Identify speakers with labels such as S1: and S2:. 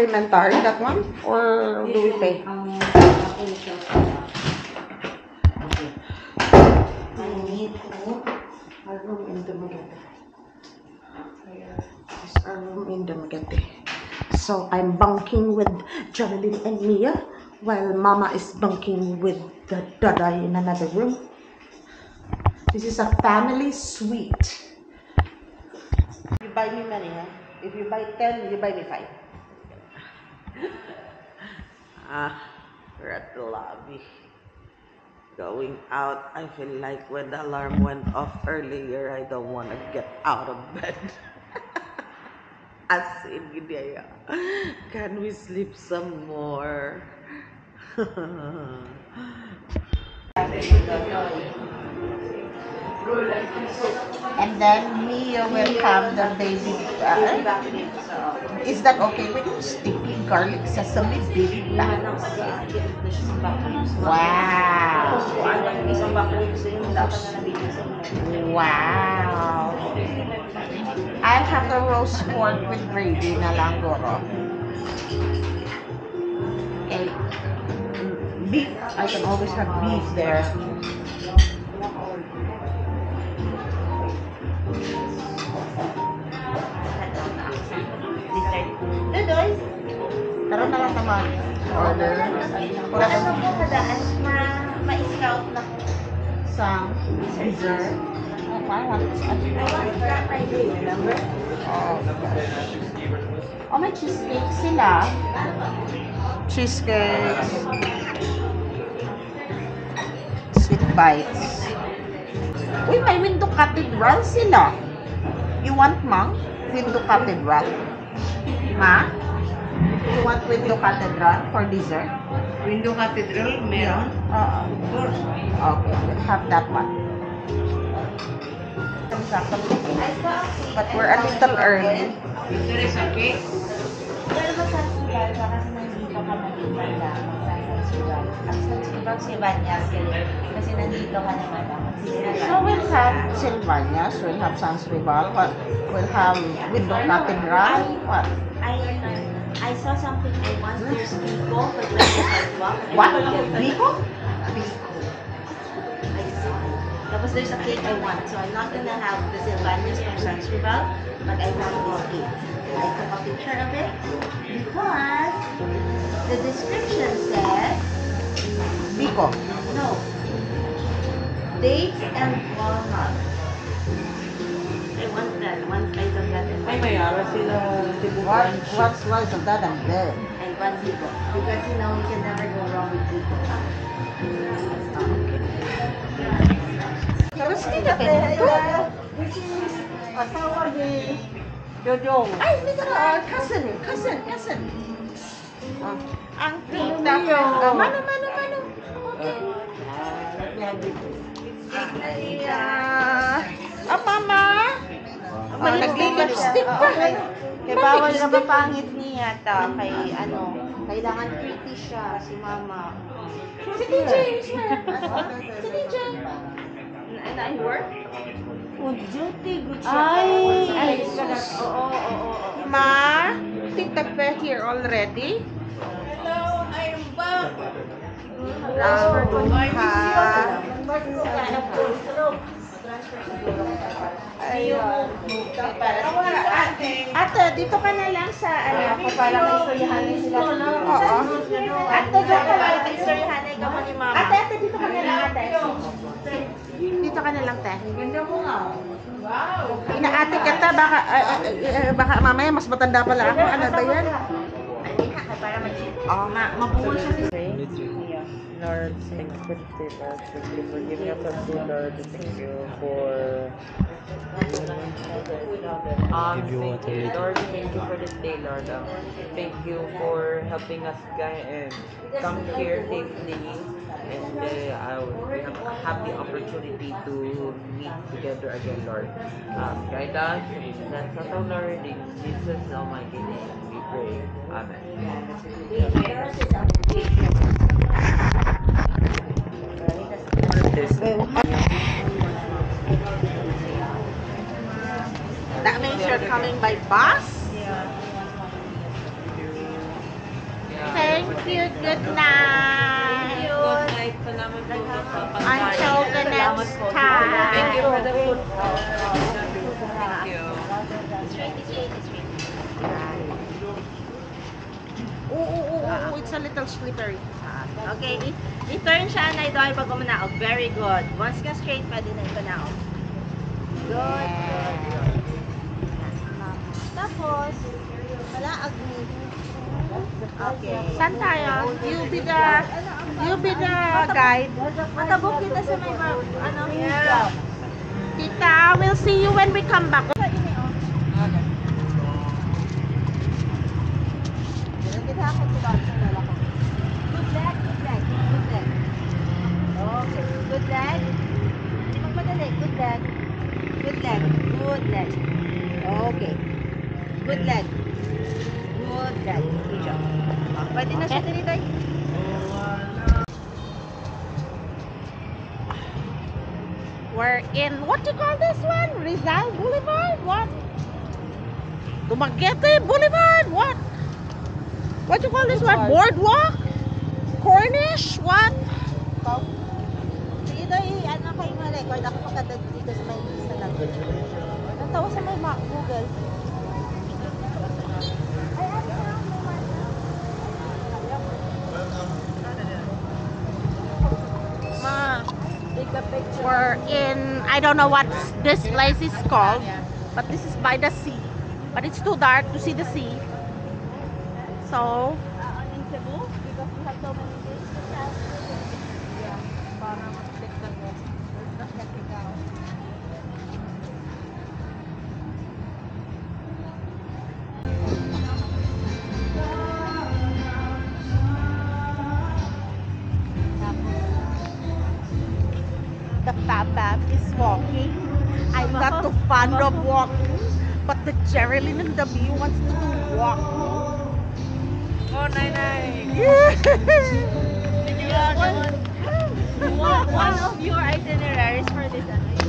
S1: Elementary, that one? Or do we pay?
S2: I need
S1: Our room in the Magete. This is our room in the Magete. So I'm bunking with Jonathan and Mia, while Mama is bunking with the Dada in another room. This is a family suite. You buy me money, huh? If you buy 10, you buy me 5. We're at the lobby. Going out, I feel like when the alarm went off earlier, I don't want to get out of bed. As in, Gidea, can we sleep some more? And then Mia will have the baby. Is that okay with you? Sticky garlic sesame baby back. Wow. Wow. I'll have the roast pork with gravy na lang goro. Okay. Beef. I can always have beef there. Dodoy. Taro na lang naman. Order.
S2: Wala ano po kadaan ma-scout na ko.
S1: Sa dessert. I want
S2: that Friday, remember?
S1: Oh, may cheesecake sila. Cheesecake. Sweet bites. Uy, may window cathedral sila. You want, Ma? Window cathedral. Ma? You want window cathedral for dessert?
S2: Window Cathedral, meron?
S1: Okay, we'll have that one. But we're a little early.
S2: There is a cake.
S3: Pero mag-Sansibar ka kasi nandito ka mag-ibanda mag-Sansibar. Ang Sansibar si Banyas kasi nandito ka naman
S1: So we'll have Sylvanias, we'll have Sans Rival, but we'll have Window Cathedral. What?
S3: I saw something I want. There's Biko for 25 bucks.
S1: What? Biko?
S3: I saw. Tapos there's a cake I want. So I'm not gonna have the Sylvanias from Sansibar, but I want this cake. I took a picture of it because the description says
S1: Biko.
S3: no. Dates and walnut. I want that. One slice of that and
S2: Ay, mayara sila.
S1: What slice of that and then?
S3: and one Biko. Because you know you can never go wrong with Biko.
S1: Tapos kita which is asawa ni
S2: Jojong.
S1: ay, dito na, cousin. Ang tita ko. Mano. Okay. Mama. Nagli-lipstick pa.
S3: Kaya bawal na mapangit niya ta. Kay ano, kailangan pretty siya si mama.
S1: Si DJ is here. Si DJ.
S3: And I work? On duty, good siya.
S1: Ay,
S3: Oo.
S1: Ma, tita pa here already?
S2: Hello, I'm back.
S3: Transfer ko
S1: Ayun.
S2: Ate.
S1: Ate, dito ka na lang sa ano.
S3: para may istoryahan sila.
S1: Oo. Ate, dito ka lang.
S3: Istoryahan ikaw pa ni mama.
S1: Ate, dito ka na lang, ate. Dito ka na lang, te.
S2: Ganda mo nga. Wow.
S1: Inaate kita, baka mamaya mas matanda pala ako. Ano ba yan?
S3: Para may
S1: Oo nga, mabuhol siya si
S4: Lord, thank you for the day, Lord. Thank you for giving us a food, Lord. Thank you for
S5: Thank you, Lord. Thank you for this day, Lord. Thank you for helping us guys and come here safely, and we have a opportunity to meet together again, Lord. Guide us, bless us, oh Lord. In Jesus' almighty name, we pray. Amen.
S1: That means you're coming by bus? Thank you. Good night.
S5: Good night. Salamat po sa pagkain.
S1: Until the next time.
S5: Thank you for the food. Thank you.
S1: Oh, it's a little slippery.
S3: Okay, i-turn siya na ito ay pag umanaog. Very good. Once ka straight, pwede na ito na. Good, good, good. Tapos, malaag mo. Okay.
S1: Saan tayo? You be the guide.
S3: Matabok kita sa may ano?
S1: Tita, we'll see you when we come back.
S3: Good leg, good leg, good leg. Okay, good leg. Hindi magmadali. Good leg. Good leg. Good leg. Okay. Good leg. Good leg. Good job. Pwede na siya dito.
S1: We're in, what do you call this one? Rizal Boulevard? What? Dumaguete Boulevard? What? What do you call this one? Boardwalk? Cornish? What?
S3: Sige daw, ano kayo ma-record? Ako pagkatag dito sa may isa lang. Natawa sa may Google. Ay, ano na?
S1: Ma, we're in, I don't know what this place is called, but this is by the sea. But it's too dark to see the sea. So,
S3: In Cebu? Because we have so many days to have. Yeah, para mag-take the rest.
S1: the Fab is walking. I'm not too fond of walking, but the Jerilyn and the Bee wants to walk.
S5: Oh, Nay-Nay.
S3: One of your itineraries for this ano?